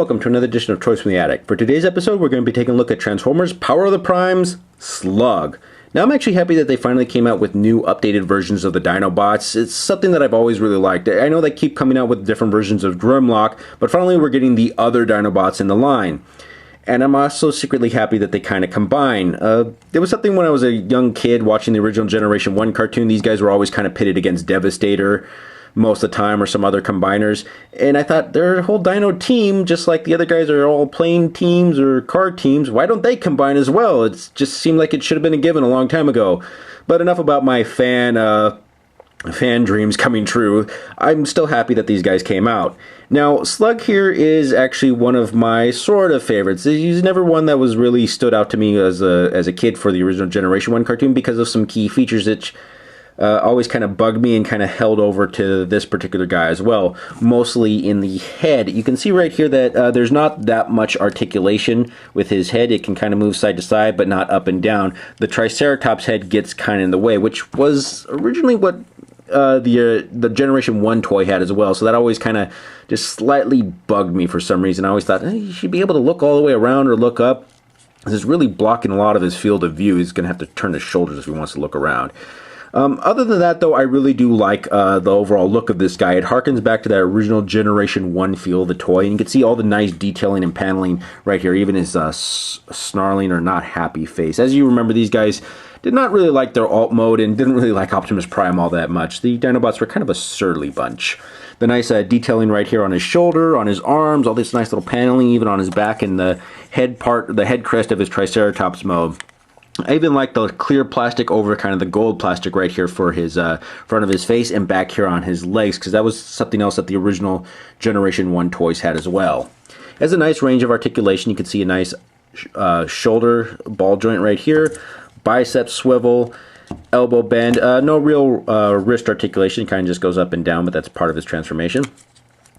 welcome to another edition of Toys from the Attic. For today's episode, we're going to be taking a look at Transformers Power of the Primes Slug. Now, I'm actually happy that they finally came out with new updated versions of the Dinobots. It's something that I've always really liked. I know they keep coming out with different versions of Grimlock, but finally we're getting the other Dinobots in the line. And I'm also secretly happy that they kind of combine. There was something when I was a young kid watching the original Generation 1 cartoon. These guys were always kind of pitted against Devastator most of the time, or some other combiners, and I thought their whole Dino team, just like the other guys are all plane teams or car teams, why don't they combine as well? It just seemed like it should have been a given a long time ago. But enough about my fan dreams coming true. I'm still happy that these guys came out. Now, Slug here is actually one of my sort of favorites. He's never one that was really stood out to me as a kid for the original Generation 1 cartoon because of some key features that always kind of bugged me and kind of held over to this particular guy as well, mostly in the head. You can see right here that there's not that much articulation with his head. It can kind of move side to side, but not up and down. The Triceratops head gets kind of in the way, which was originally what the Generation 1 toy had as well, so that always kind of just slightly bugged me for some reason. I always thought, hey, you should be able to look all the way around or look up. This is really blocking a lot of his field of view. He's going to have to turn his shoulders if he wants to look around. Other than that, though, I really do like the overall look of this guy. It harkens back to that original Generation 1 feel of the toy, and you can see all the nice detailing and paneling right here, even his snarling or not happy face. As you remember, these guys did not really like their alt mode and didn't really like Optimus Prime all that much. The Dinobots were kind of a surly bunch. The nice detailing right here on his shoulder, on his arms, all this nice little paneling, even on his back and the head part, the head crest of his Triceratops mode. I even like the clear plastic over kind of the gold plastic right here for his front of his face and back here on his legs, because that was something else that the original Generation 1 toys had as well. It has a nice range of articulation. You can see a nice shoulder ball joint right here, bicep swivel, elbow bend. No real wrist articulation, kind of just goes up and down, but that's part of his transformation.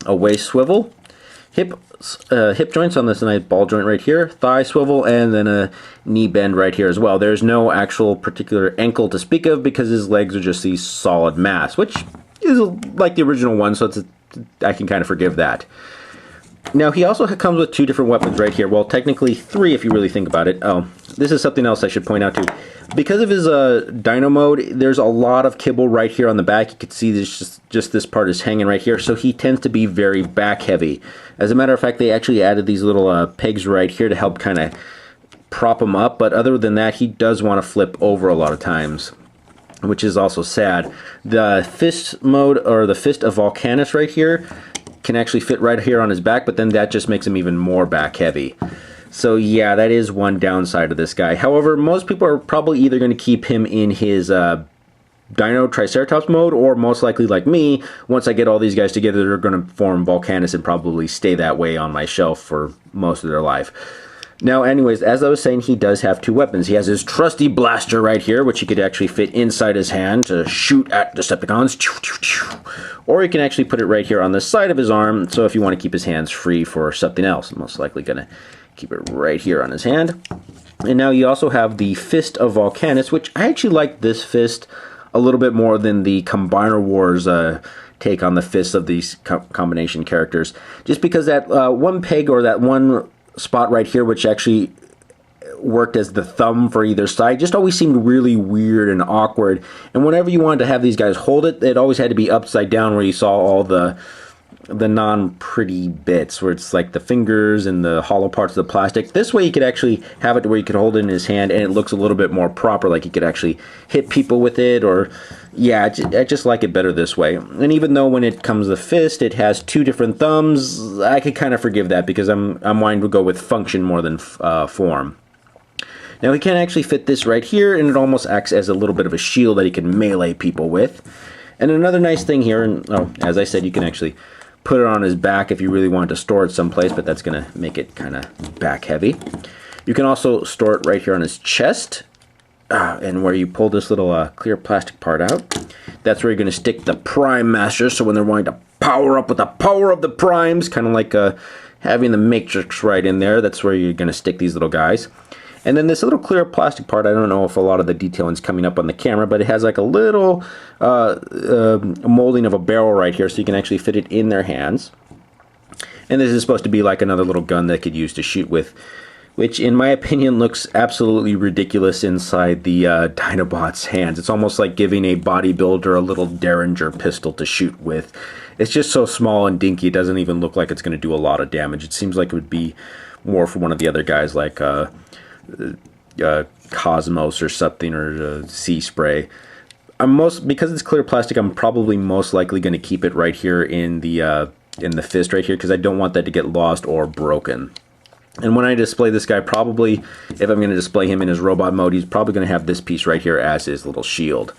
A waist swivel. Hip joints on this nice ball joint right here, thigh swivel, and then a knee bend right here as well. There's no actual particular ankle to speak of because his legs are just these solid mass, which is like the original one, so I can kind of forgive that. Now, he also comes with two different weapons right here. Well, technically three if you really think about it. Oh, this is something else I should point out too. Because of his Dino mode, there's a lot of kibble right here on the back. You can see this, just this part is hanging right here, so he tends to be very back heavy. As a matter of fact, they actually added these little pegs right here to help kind of prop him up, but other than that, he does want to flip over a lot of times, which is also sad. The fist mode, or the fist of Volcanus right here, can actually fit right here on his back, but then that just makes him even more back heavy. So yeah, that is one downside of this guy. However, most people are probably either going to keep him in his Dino Triceratops mode, or most likely like me, once I get all these guys together, they're going to form Volcanus and probably stay that way on my shelf for most of their life. Now, anyways, as I was saying, he does have two weapons. He has his trusty blaster right here, which he could actually fit inside his hand to shoot at Decepticons. Or he can actually put it right here on the side of his arm, so if you want to keep his hands free for something else, I'm most likely going to keep it right here on his hand. And now you also have the Fist of Volcanus, which I actually like this fist a little bit more than the Combiner Wars take on the fists of these combination characters. Just because that one peg, or that one spot right here, which actually worked as the thumb for either side, just always seemed really weird and awkward. And whenever you wanted to have these guys hold it, it always had to be upside down, where you saw all the non-pretty bits, where it's like the fingers and the hollow parts of the plastic. This way you could actually have it to where you could hold it in his hand and it looks a little bit more proper, like you could actually hit people with it, or yeah, I just like it better this way. And even though when it comes to fist, it has two different thumbs, I could kind of forgive that because I'm wanting to go with function more than form. Now he can actually fit this right here, and it almost acts as a little bit of a shield that he can melee people with. And another nice thing here, and as I said, you can actually put it on his back if you really want to store it someplace, but that's going to make it kind of back heavy. You can also store it right here on his chest, and where you pull this little clear plastic part out, that's where you're going to stick the Prime Master, so when they're wanting to power up with the power of the Primes, kind of like having the Matrix right in there, that's where you're going to stick these little guys. And then this little clear plastic part, I don't know if a lot of the detailing is coming up on the camera, but it has like a little molding of a barrel right here, so you can actually fit it in their hands. And this is supposed to be like another little gun that could use to shoot with, which in my opinion looks absolutely ridiculous inside the Dinobot's hands. It's almost like giving a bodybuilder a little Derringer pistol to shoot with. It's just so small and dinky, it doesn't even look like it's going to do a lot of damage. It seems like it would be more for one of the other guys like Cosmos or something, or Sea Spray. Because it's clear plastic, I'm probably most likely going to keep it right here in the fist right here, because I don't want that to get lost or broken. And when I display this guy, probably, if I'm going to display him in his robot mode, he's probably going to have this piece right here as his little shield.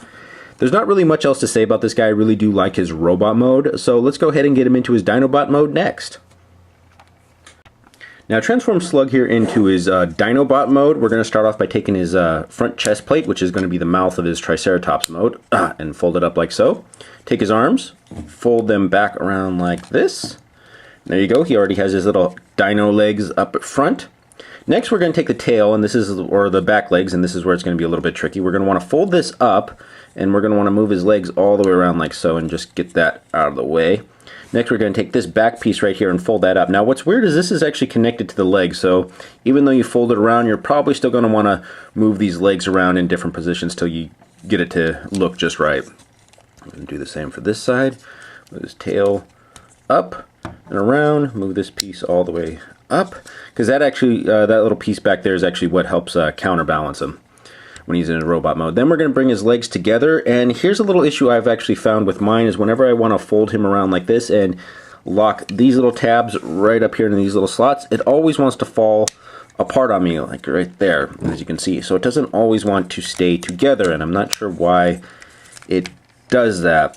There's not really much else to say about this guy. I really do like his robot mode, so let's go ahead and get him into his Dinobot mode next. Now, transform Slug here into his Dinobot mode. We're going to start off by taking his front chest plate, which is going to be the mouth of his Triceratops mode, and fold it up like so. Take his arms, fold them back around like this. There you go. He already has his little dino legs up front. Next, we're going to take the tail, and or the back legs, and this is where it's going to be a little bit tricky. We're going to want to fold this up, and we're going to want to move his legs all the way around like so, and just get that out of the way. Next, we're going to take this back piece right here and fold that up. Now, what's weird is this is actually connected to the leg, so even though you fold it around, you're probably still going to want to move these legs around in different positions till you get it to look just right. I'm going to do the same for this side. Move his tail up and around. Move this piece all the way up, because that actually, that little piece back there is actually what helps counterbalance him when he's in a robot mode. Then we're going to bring his legs together, and here's a little issue I've actually found with mine is whenever I want to fold him around like this and lock these little tabs right up here in these little slots, it always wants to fall apart on me, like right there, as you can see. So it doesn't always want to stay together, and I'm not sure why it does that.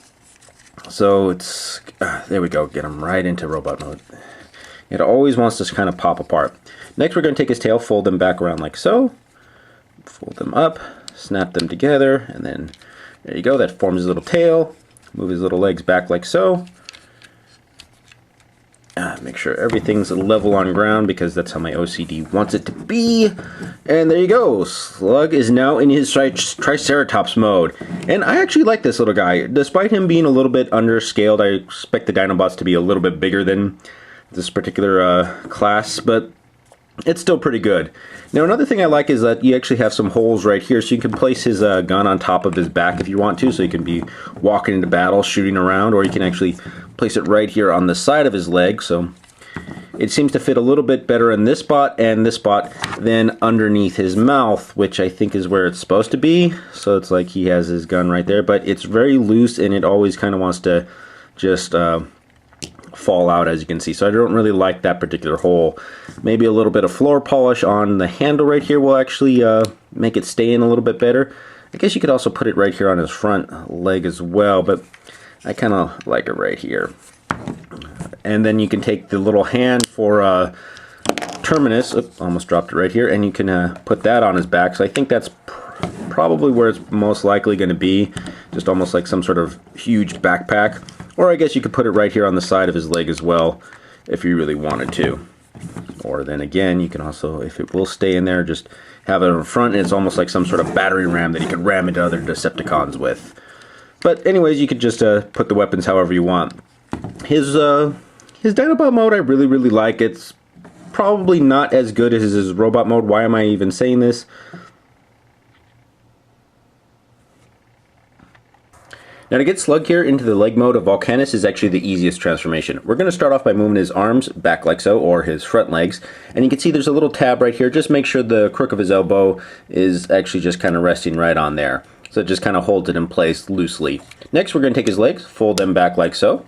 So it's, there we go, get him right into robot mode. It always wants to kind of pop apart. Next, we're going to take his tail, fold them back around like so. Fold them up, snap them together, and then there you go, that forms his little tail. Move his little legs back like so. Make sure everything's level on ground, because that's how my OCD wants it to be. And there you go, Slug is now in his Triceratops mode. And I actually like this little guy. Despite him being a little bit underscaled, I expect the Dinobots to be a little bit bigger than this particular class, but it's still pretty good. Now, another thing I like is that you actually have some holes right here, so you can place his gun on top of his back if you want to, so you can be walking into battle, shooting around, or you can actually place it right here on the side of his leg, so it seems to fit a little bit better in this spot and this spot than underneath his mouth, which I think is where it's supposed to be. So it's like he has his gun right there, but it's very loose, and it always kind of wants to just fall out, as you can see. So I don't really like that particular hole. Maybe a little bit of floor polish on the handle right here will actually make it stay in a little bit better. I guess you could also put it right here on his front leg as well, but I kind of like it right here. And then you can take the little hand for Terminus, almost dropped it right here, and you can put that on his back. So I think that's probably where it's most likely going to be, just almost like some sort of huge backpack. Or I guess you could put it right here on the side of his leg as well, if you really wanted to. Or then again, you can also, if it will stay in there, just have it in front, and it's almost like some sort of battering ram that you can ram into other Decepticons with. But anyways, you could just put the weapons however you want. His Dinobot mode I really, really like. It's probably not as good as his robot mode. Why am I even saying this? Now, to get Slug here into the leg mode of Volcanus is actually the easiest transformation. We're going to start off by moving his arms back like so, or his front legs. And you can see there's a little tab right here. Just make sure the crook of his elbow is actually just kind of resting right on there. So it just kind of holds it in place loosely. Next, we're going to take his legs, fold them back like so.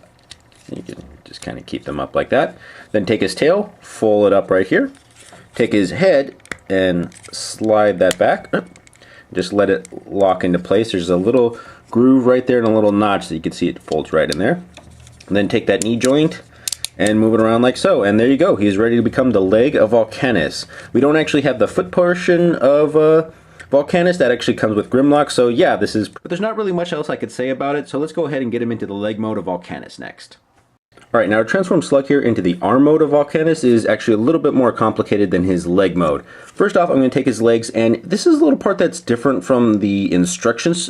You can just kind of keep them up like that. Then take his tail, fold it up right here. Take his head and slide that back. Just let it lock into place. There's a little groove right there and a little notch so you can see it folds right in there. And then take that knee joint and move it around like so. And there you go. He's ready to become the leg of Volcanus. We don't actually have the foot portion of Volcanus. That actually comes with Grimlock. So yeah, but there's not really much else I could say about it. So let's go ahead and get him into the leg mode of Volcanus next. Alright, now to transform Slug here into the arm mode of Volcanus is actually a little bit more complicated than his leg mode. First off, I'm going to take his legs, and this is a little part that's different from the instructions.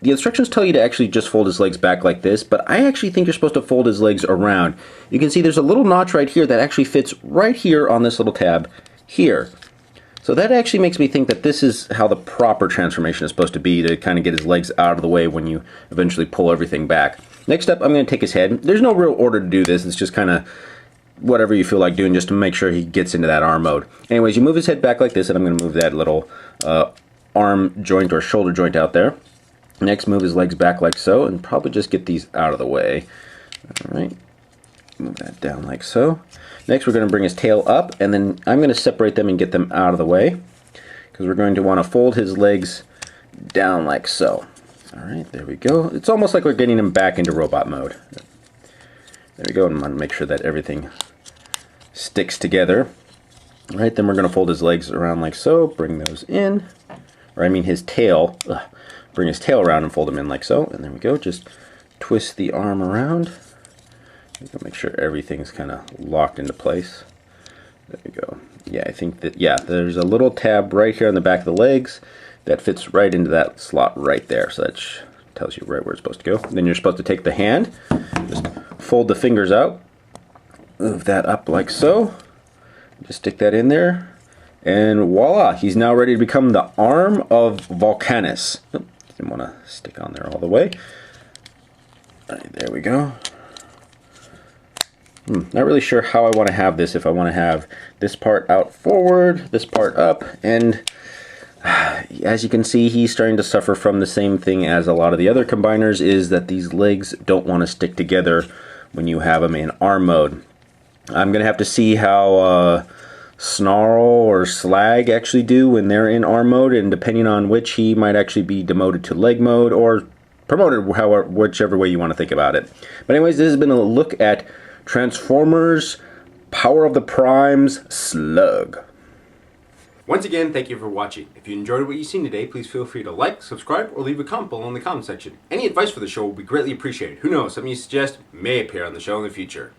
The instructions tell you to actually just fold his legs back like this, but I actually think you're supposed to fold his legs around. You can see there's a little notch right here that actually fits right here on this little tab here. So that actually makes me think that this is how the proper transformation is supposed to be, to kind of get his legs out of the way when you eventually pull everything back. Next up, I'm going to take his head. There's no real order to do this. It's just kind of whatever you feel like doing just to make sure he gets into that arm mode. Anyways, you move his head back like this, and I'm going to move that little arm joint or shoulder joint out there. Next, move his legs back like so, and probably just get these out of the way. All right, move that down like so. Next, we're going to bring his tail up, and then I'm going to separate them and get them out of the way, because we're going to want to fold his legs down like so. All right, there we go. It's almost like we're getting him back into robot mode. There we go, and I'm going to make sure that everything sticks together. All right, then we're going to fold his legs around like so, bring those in, or I mean his tail. Bring his tail around and fold him in like so, and there we go. Just twist the arm around. Make sure everything's kind of locked into place. There we go. Yeah, I think that, yeah, there's a little tab right here on the back of the legs that fits right into that slot right there. So that tells you right where it's supposed to go. Then you're supposed to take the hand, just fold the fingers out, move that up like so, just stick that in there, and voila, he's now ready to become the arm of Volcanus. Oh, didn't want to stick on there all the way. All right, there we go. Not really sure how I want to have this, if I want to have this part out forward, this part up, and as you can see, he's starting to suffer from the same thing as a lot of the other combiners, is that these legs don't want to stick together when you have them in arm mode. I'm going to have to see how Snarl or Slag actually do when they're in arm mode, and depending on which, he might actually be demoted to leg mode or promoted, whichever way you want to think about it. But anyways, this has been a look at Transformers Power of the Primes Slug. Once again, thank you for watching. If you enjoyed what you've seen today, please feel free to like, subscribe, or leave a comment below in the comment section. Any advice for the show will be greatly appreciated. Who knows, something you suggest may appear on the show in the future.